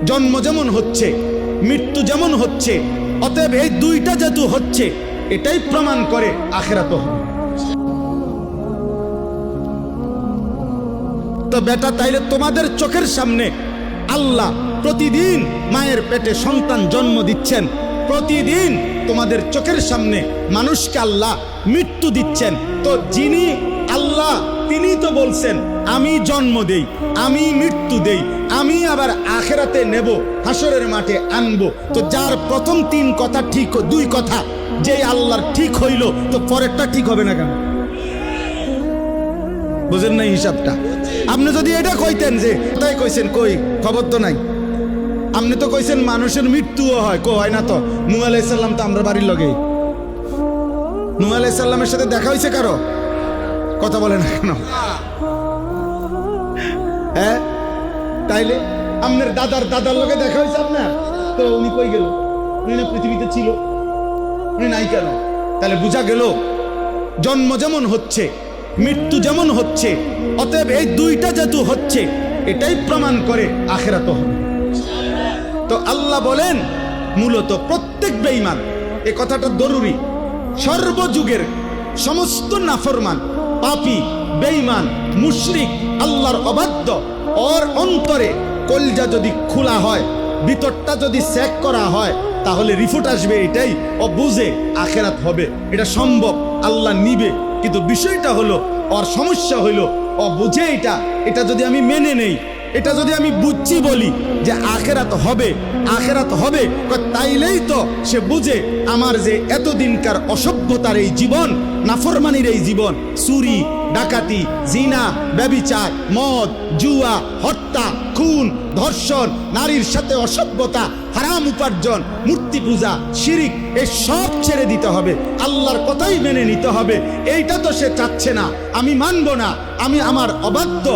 জন্ম যেমন হচ্ছে, মৃত্যু যেমন হচ্ছে, অতএব এই দুইটা যেহেতু হচ্ছে, এটাই প্রমাণ করে আখিরাত হবে। তো বেটা, তাইলে তোমাদের চোখের সামনে আল্লাহ প্রতিদিন মায়ের পেটে সন্তান জন্ম দিচ্ছেন, প্রতিদিন তোমাদের চোখের সামনে মানুষকে আল্লাহ মৃত্যু দিচ্ছেন। তো যিনি আল্লাহ, তিনি তো বলছেন আমি জন্ম দেই, আমি মৃত্যু দেই, আমি আবার আখিরাতে নেব, হাসরের মাঠে আনবো। তো যার প্রথম তিন কথা ঠিক, দুই কথা যে আল্লাহর ঠিক হইল, তো পরেরটা ঠিক হবে না কেন? বুঝেন নাই হিসাবটা? আপনি যদি এটা কইতেন যে তাই কইছেন, কই খবর তো নাই। আপনি তো কইছেন মানুষের মৃত্যুও হয়, হয় না তো? নূহ আলাইহিস সালাম তো আমরা বাড়ির লগে, নূহ আলাইহিস সালামের সাথে দেখা হয়েছে কারো? কথা বলে না কেন? হ্যাঁ, তাইলে আপনার দাদার লগে দেখা হয়েছে আপনার? তো উনি কই গেল? উনি না পৃথিবীতে ছিল, উনি নাই কেন? তাহলে বোঝা গেল জন্ম যেমন হচ্ছে, মৃত্যু যেমন হচ্ছে, অতএব এই দুইটা যেহেতু হচ্ছে, এটাই প্রমাণ করে আখিরাত হবে। তো আল্লাহ বলেন মূলত প্রত্যেক বেঈমান, এ কথাটা জরুরি, সর্বযুগের সমস্ত নাফরমান, পাপী, বেঈমান, মুশরিক, আল্লাহর অবাধ্য, ওর অন্তরে কলজা যদি খোলা হয়, ভিতরটা যদি চেক করা হয়, তাহলে রিপোর্ট আসবে এটাই, ও বুঝে আখিরাত হবে, এটা সম্ভব, আল্লাহ নিবে। কিন্তু বিষয়টা হলো, ওর সমস্যা হইলো ও বুঝে এটা যদি আমি মেনে নেই, এটা যদি আমি বুঝছি বলি যে আখিরাত হবে, আখিরাত হবে, তাইলেই তো সে বুঝে আমার যে এতদিনকার অসভ্যতার এই জীবন, নাফরমানির এই জীবন, চুরি, ডাকাতি, জিনা, ব্যভিচার, মদ, জুয়া, হত্যা, খুন, ধর্ষণ, নারীর সাথে অসভ্যতা, হারাম উপার্জন, মূর্তি পূজা, শিরিক, এই সব ছেড়ে দিতে হবে, আল্লাহর কথাই মেনে নিতে হবে। এইটা তো সে চাচ্ছে না, আমি মানব না, আমি আমার অবাধ্য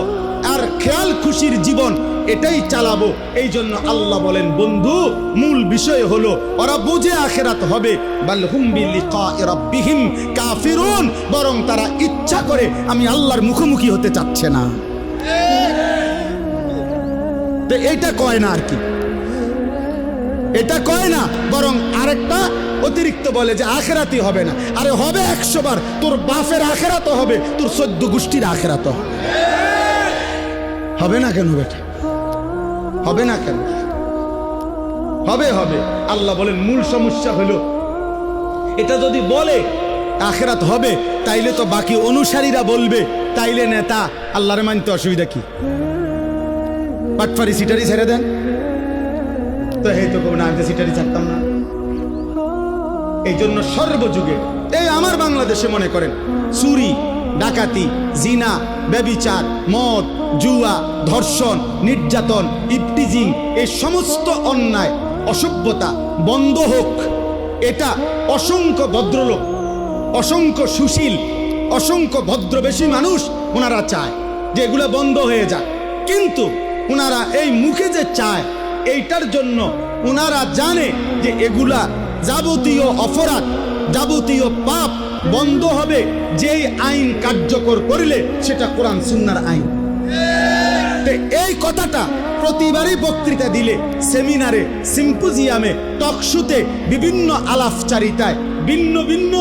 আর খেয়াল খুশির জীবন এটাই চালাবো। এই জন্য আল্লাহ বলেন বন্ধু, মূল বিষয় হলো ওরা বুঝে আখিরাত হবে, বাল হুম বিলিকাই রাব্বিহিম কাফিরুন, বরং তারা ইচ্ছা করে আমি আল্লাহর মুখোমুখি হতে চাচ্ছে না। তো এইটা কয় না আর কি, এটা কয় না, বরং আরেকটা অতিরিক্ত বলে যে আখিরাতই হবে না। আরে হবে 100 বার, তোর বাপের আখিরাত হবে, তোর 14 গোষ্ঠীর আখিরাত হবে না কেন বেটা? হবে না কেন? হবে হবে। আল্লাহ বলেন মূল সমস্যা হলো এটা যদি বলে আখিরাত হবে, তাইলে তো বাকি অনুসারীরা বলবে, তাইলে নেতা আল্লাহর মানতে অসুবিধা কি? পাটফারি সিটারি ছেড়ে দেন তো, এই তো না, আমি সিটারি ছাড়তাম না। এই জন্য সর্বযুগে, এই আমার বাংলাদেশে মনে করেন চুরি, ডাকাতি, জিনা, ব্যভিচার, মদ, জুয়া, ধর্ষণ, নির্যাতন, ইফটিজিং, এই সমস্ত অন্যায় অসভ্যতা বন্ধ হোক, এটা অসংখ্য ভদ্রলোক, অসংখ্য সুশীল, অসংখ্য ভদ্রবেশী মানুষ ওনারা চায় যে এগুলো বন্ধ হয়ে যাক। কিন্তু ওনারা এই মুখে যে চায়, এইটার জন্য ওনারা জানে যে এগুলা যাবতীয় অপরাধ, যাবতীয় পাপ বন্ধ হবে যেই আইন কার্যকর করলে সেটা কোরআন সুন্নাহর আইন। এই কথাটা প্রতিবারই বক্তৃতা দিলে, সেমিনারে, সিম্পোজিয়ামে, টকশোতে, বিভিন্ন আলাপচারিতায় ভিন্ন ভিন্ন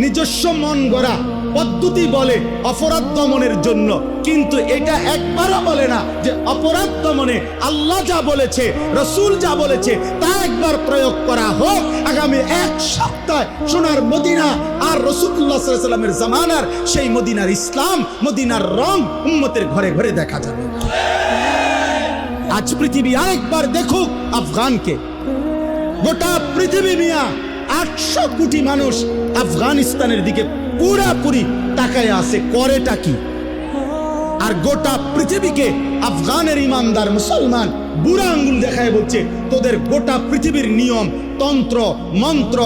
নিজস্ব মন গড়া পদ্ধতি বলে অপরাধ দমনের জন্য, কিন্তু এটা একবারও বলে না যে অপরাধ দমনে আল্লাহ যা বলেছে, রসুল যা বলেছে তা একবার প্রয়োগ করা হোক। আগামী 1 সপ্তাহ সোনার মদিনা আর রাসূলুল্লাহ সাল্লাল্লাহু আলাইহি ওয়াসাল্লামের জামানার সেই মদিনার ইসলাম, মদিনার রং উম্মতের ঘরে ঘরে দেখা যাবে। আজ পৃথিবী আরেকবার দেখুক আফগানকে। গোটা পৃথিবী মিয়া 800 কোটি মানুষ আফগানিস্তানের দিকে পুরাপুরি তাকায় আছে, করেটা কি? আর গোটা পৃথিবীকে আফগানের ইমানদার মুসলমান বুড়া আঙ্গুল দেখায় বলছে তোদের গোটা পৃথিবীর নিয়ম, তন্ত্র, মন্ত্র,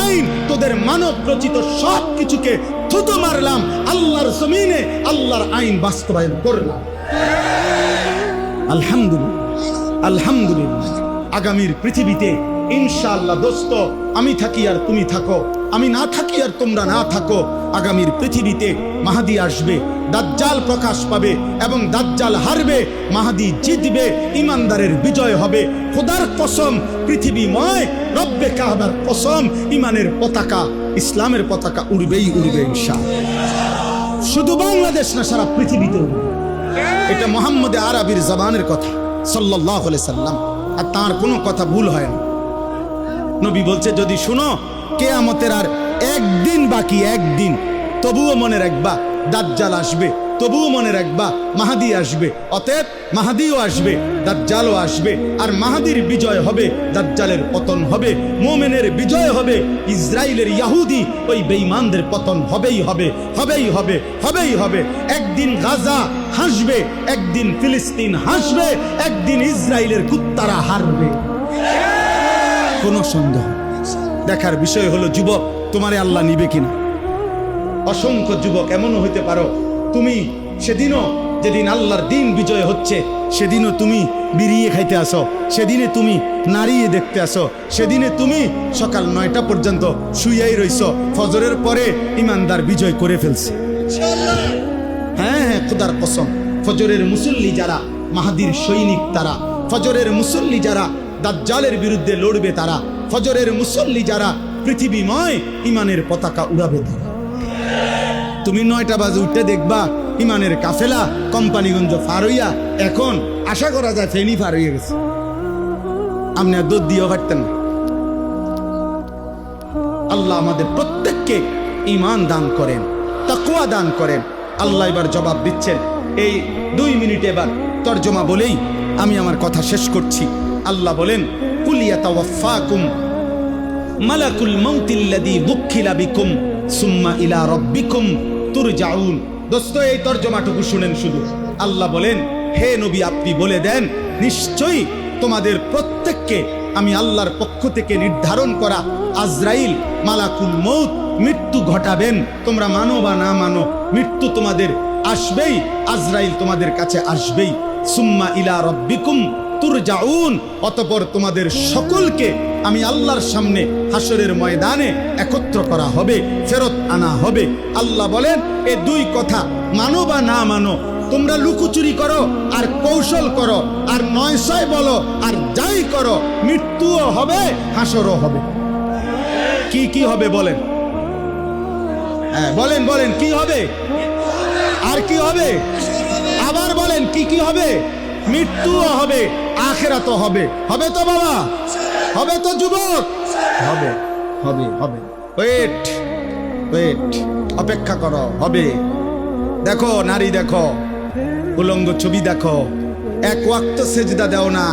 আইন, তোদের মানব রচিত সব কিছুকে থুতু মারলাম, আল্লাহর জমিনে আল্লাহর আইন বাস্তবায়ন করলাম। আলহামদুলিল্লাহ, আলহামদুলিল্লাহ। আগামীর পৃথিবীতে ইনশাআল্লাহ দোস্ত, আমি থাকি আর তুমি থাকো, আমি না থাকি আর তোমরা না থাকো, আগামীর পৃথিবীতে মাহাদি আসবে, দাজ্জাল প্রকাশ পাবে এবং দাজ্জাল হারবে, মাহাদি জিতবে, ইমানদারের বিজয় হবে। খোদার কসম, পৃথিবীময় রব্বে কাবার কসম, ইমানের পতাকা, ইসলামের পতাকা উড়বেই উড়বে ইনশাআল্লাহ। শুধু বাংলাদেশ না, সারা পৃথিবীতে উড়বে। এটা মুহাম্মদে আরবির জবানের কথা সাল্লাল্লাহু আলাইহি সাল্লাম, আর তার কোনো কথা ভুল হয় না। নবী বলছে, যদি শুনো কিয়ামতের আর একদিন বাকি, একদিন, তবুও মনে রাখবা দাজ্জাল আসবে, তবুও মনে রাখবা মাহাদি আসবে। অতএব মাহাদিও আসবে, দাজ্জালও আসবে, আর মাহাদির বিজয় হবে, দাজ্জালের পতন হবে, মুমিনের বিজয় হবে, ইসরায়েলের ইহুদি ওই বেঈমানদের পতন হবেই হবে, হবেই হবে, হবেই হবে। একদিন গাজা হাসবে, একদিন ফিলিস্তিন হাসবে, একদিন ইসরায়েলের কুত্তারা হারবে, কোনো সন্দেহ। দেখার বিষয় হলো যুবক, তোমারে আল্লাহ নিবে কিনা। অসংখ্য যুবক এমনও হইতে পারো, তুমি সেদিনও, যেদিন আল্লাহর দিন বিজয় হচ্ছে, সেদিনও তুমি বিড়িয়ে খাইতে আসো, সেদিনে তুমি নাড়িয়ে দেখতে আসো, সেদিনে তুমি সকাল 9টা পর্যন্ত শুইয়াই রইছ, ফজরের পরে ইমানদার বিজয় করে ফেলছে। হ্যাঁ হ্যাঁ, খোদার কসম, ফজরের মুসল্লি যারা মাহাদির সৈনিক, তারা ফজরের মুসল্লি যারা দাজ্জালের বিরুদ্ধে লড়বে, তারা ফজরের মুসল্লি যারা পৃথিবীময় ইমানের পতাকা উড়াবে, তারা। তুমি 9টা বাজে উঠতে দেখবা ইমানের কাফেলা কোম্পানিগঞ্জ পার হইয়া, এখন আশা করা যায় ফেনী পার হইয়া গেছে। আপনি আর দুধ দিয়েও পারতেন না। আল্লাহ আমাদের প্রত্যেককে ঈমান দান করেন, তাকওয়া দান করেন। আল্লাহ এবার জবাব দিচ্ছেন। এই 2 মিনিট এবার তরজমা বলেই আমি আমার কথা শেষ করছি। আল্লাহ বলেন, কুল ইয়াতাওয়াফাকুম মালাকুল মাউতিল্লাযী বুক্খিলা বিকুম সুম্মা ইলা রাব্বিকুম তুরজাউন। দোস্ত, এই তরজমাটুকু শুনেন শুধু। আল্লাহ বলেন, হে নবী, আপনি বলে দেন, নিশ্চয়ই তোমাদের প্রত্যেককে আমি আল্লাহর পক্ষ থেকে নির্ধারণ করা আজরাইল মালাকুল মউত মৃত্যু ঘটাবেন। তোমরা মানো বা না মানো, মৃত্যু তোমাদের আসবেই, আজরাইল তোমাদের কাছে আসবেই। সুম্মা ইলা রাব্বিকুম তুরজাউন, অতঃপর তোমাদের সকলকে আমি আল্লাহর সামনে হাসরের ময়দানে একত্র করা হবে, ফেরত আনা হবে। আল্লাহ বলেন, এই 2 কথা মানো বা না মানো, তোমরা লুকোচুরি করো আর কৌশল করো আর 900 বলো আর যাই করো, মৃত্যুও হবে, হাসরও হবে। কি কি হবে বলেন? হ্যাঁ বলেন, বলেন কি হবে? আর কি হবে? আবার বলেন, কি কি হবে? মৃত্যুও হবে, আখিরাতও হবে। হবে তো বাবা? হবে তো যুবক? হবে, হবে, হবে। ওয়েট, ওয়েট, অপেক্ষা করো, হবে। দেখো নারী, দেখো উলঙ্গ ছবি, দেখো, এক ওয়াক্ত সেজদা দাও না,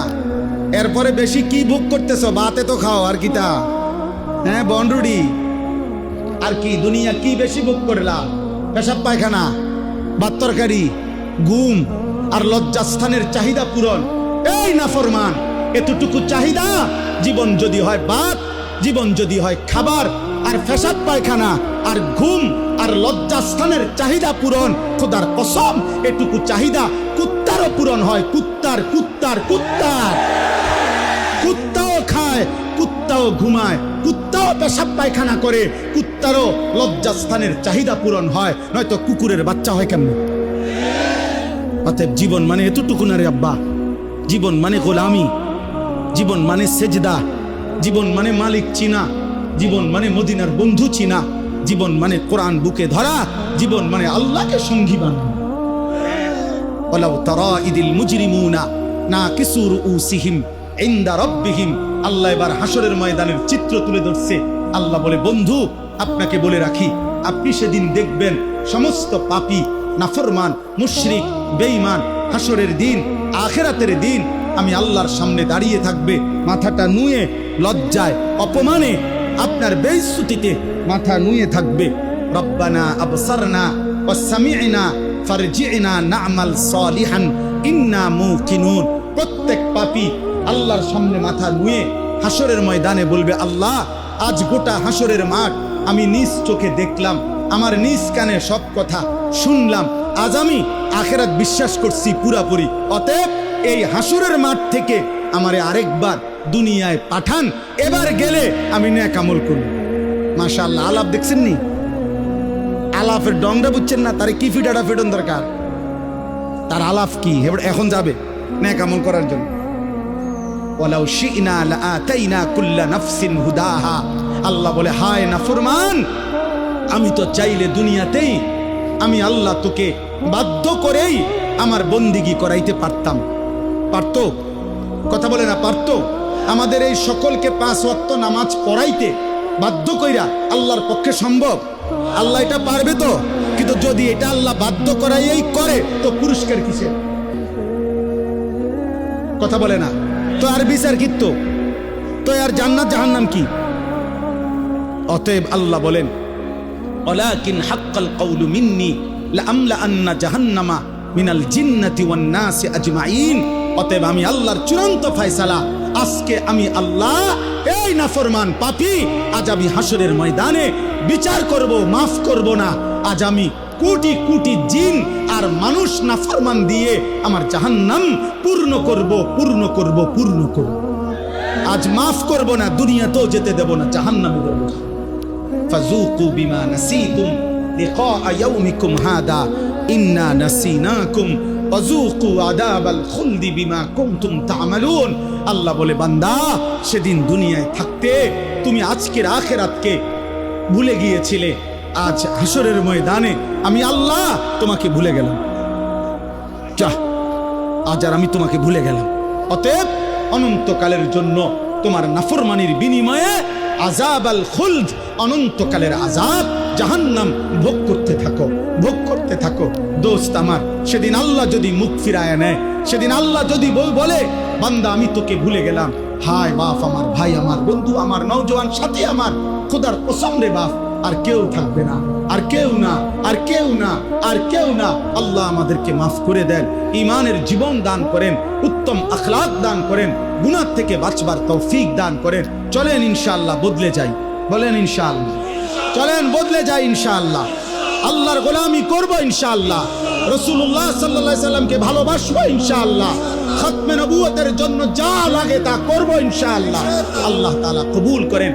এরপরে বেশি কি ভোগ করতেছো? বাতে তো খাও, আর কিটা? হ্যাঁ, বনরুডি, আর কি দুনিয়া কি বেশি ভোগ করলা? পেশাব পায়খানা, ভাত তরকারি, ঘুম আর লজ্জাস্থানের চাহিদা পূরণ। এই নাফরমান, এতটুকু চাহিদা, জীবন যদি হয় ভাত, জীবন যদি হয় খাবার আর পেশাব পায়খানা আর ঘুম আর লজ্জাস্থানের চাহিদা পূরণ, খোদার কসম, এটুকু চাহিদা কুত্তারও পূরণ হয়। কুত্তার কুত্তার কুত্তার কুত্তাও খায়, কুত্তাও ঘুমায়, কুত্তাও পেশাব পায়খানা করে, কুত্তারও লজ্জাস্থানের চাহিদা পূরণ হয়, নয়তো কুকুরের বাচ্চা হয় কেমন? অতএব জীবন মানে এতটুকু না রে আব্বা। জীবন মানে গোলামি, জীবন মানে সেজদা, জীবন মানে মালিক চিনা, জীবন মানে মদিনার বন্ধু চিনা, জীবন মানে কোরআন বুকে ধরা, জীবন মানে আল্লাহকে সঙ্গী বানানো। ওয়ালাউ তারা ইদিল মুজরিমুনা নাকিসু রুউসিহিম ইনদা রাব্বিহিম। আল্লাহ এবার হাসরের ময়দানের চিত্র তুলে ধরছে। আল্লাহ বলে, বন্ধু আপনাকে বলে রাখি, আপনি সেদিন দেখবেন সমস্ত পাপী, নাফরমান, মুশরিক, বেঈমান হাসরের দিন, আখিরাতের দিন আমি আল্লাহর সামনে দাঁড়িয়ে থাকবে, মাথাটা নুয়ে, লজ্জায়, অপমানে, আপনার বেইজ্জতিতে মাথা নুয়ে থাকবে। রব্বানা আবসারনা ওয়া সামি'না ফারজি'না না'মাল সালিহান ইন্না মুকিনুন। প্রত্যেক পাপী আল্লাহর সামনে মাথা নুয়ে হাসরের ময়দানে বলবে, আল্লাহ, আজ গোটা হাসরের মাঠ আমি নিজ চোখে দেখলাম, আমার নিজ কানে সব কথা শুনলাম, আজ আমি আখিরাত বিশ্বাস করছি পুরাপুরি। অতএব এই হাসরের মাঠ থেকে আমারে আরেকবার দুনিয়ায় পাঠান, এবার গেলে আমি নেক আমল করব। মাশাআল্লাহ, আলাপ দেখছেন নি? আলাপের ডংটা বুঝছেন না? তারে কি ফিটাটা ফেটন দরকার, তার আলাপ কি এখন যাবে নেক আমল করার জন্য। ওয়ালাউ শি'না লাআতাইনা কুল্লা নাফসিন হুদাহা, আল্লাহ বলে হায় নাফরমান, আমি তো চাইলে দুনিয়াতেই আমি আল্লাহ তোকে বাধ্য করেই আমার বন্দিগি করাইতে পারতাম। পারতো? কথা বলে না পারতো? আমাদের এই সকলকে 5 ওয়াক্ত নামাজ পড়াইতে বাধ্য কইরা আল্লাহর পক্ষে সম্ভব? আল্লাহ এটা পারবে তো? কিন্তু যদি এটা আল্লাহ বাধ্য করাইয়াই করে তো পুরস্কার কিসের? কথা বলে না তো আর বিচার কি? তো আর জান্নাত জাহান্নাম কি? অতএব আল্লাহ বলেন ওয়ালাকিন হাক্কাল কওলু মিন্নি লাআমলা আন্না জাহান্নামা মিনাল জিন্নাতি ওয়ান নাসি আজমাইন। অতএব আমি আল্লাহর চূড়ান্ত ফয়সালা, আজকে আমি আল্লাহ এই নাফরমান পাপী, আজ আমি হাসরের ময়দানে বিচার করব, মাফ করব না। আজ আমি কোটি কোটি জিন আর মানুষ নাফরমান দিয়ে আমার জাহান্নাম পূর্ণ করব, পূর্ণ করব, পূর্ণ করব। আজ মাফ করব না, দুনিয়াতেও যেতে দেব না, জাহান্নামে দেব। ফাযুকু বিমা নাসিতুম লিকা ইয়াউমিকুম হাদা ইন্না নাসিনাকুম ওয়াযুকু আযাবাল খুলদি বিমা কুনতুম তা'মালুন। আল্লাহ বলে বান্দা, সেদিন দুনিয়ায় থাকতে তুমি আজকের আখিরাতকে ভুলে গিয়েছিলে, আজ হাসরের ময়দানে আমি আল্লাহ তোমাকে ভুলে গেলাম। যাহ, আজ আর আমি তোমাকে ভুলে গেলাম। অতএব অনন্তকালের জন্য তোমার নাফরমানির বিনিময়ে আযাবাল খুলদ, অনন্তকালের আযাব জাহান্নাম ভোগ করতে থাকো, ভোগ করতে থাকো। দোস্ত আমার, সেদিন আল্লাহ যদি মুখ ফিরায় নেয়, সেদিন আল্লাহ যদি বলে বান্দা আমি তোকে ভুলে গেলাম, হায় বাপ আমার, ভাই আমার, বন্ধু আমার, নওজোয়ান সাথী আমার, খোদার কসম রে বাপ, আর কেউ থাকবে না, আর কেউ না, আর কেউ না, আর কেউ না। আল্লাহ আমাদেরকে মাফ করে দেন, ঈমানের জীবন দান করেন, উত্তম আখলাক দান করেন, গুনাহ থেকে বাঁচবার তৌফিক দান করেন। চলেন ইনশাআল্লাহ বদলে যাই, বলেন ইনশাআল্লাহ। চলেন বদলে যাই ইনশাআল্লাহ, আল্লাহর গোলামি করব ইনশাআল্লাহ, রাসূলুল্লাহ সাল্লাল্লাহু আলাইহি সাল্লামকে ভালোবাসবো ইনশাআল্লাহ, খতমে নবুয়তের জন্য যা লাগে তা করব ইনশাআল্লাহ। আল্লাহ তাআলা কবুল করেন।